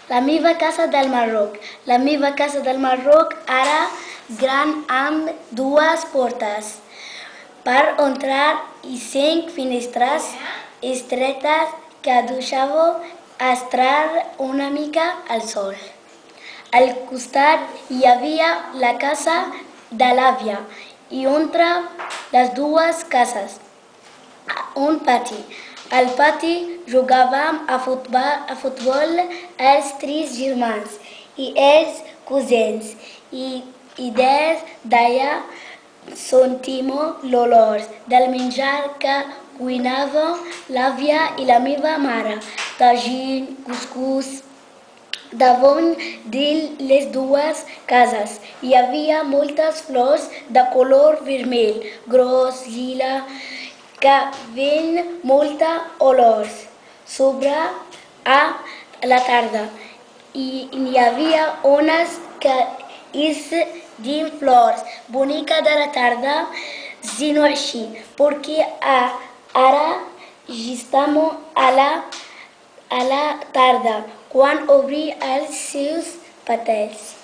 La meva casa del Marroc. La meva casa del Marroc era gran amb dues portes per entrar i 5 finestres estretes que deixaven entrar una mica el sol. Al costat hi havia la casa de l'àvia i entre les dues cases un pati. Al pati jugàvem a futbol els 3 germans i els cosins i des d'allà sentim l'olor del menjar que cuinava l'àvia i la meva mare, tagín, cuscús. Davant de les dues cases hi havia moltes flors de color vermell, gros, lila, que feien molta olor. Sobre a la tarda hi havia unes que es diuen flors boniques de la tarda, sinó així, perquè ara ja estem a la tarda, quan obri els seus petals.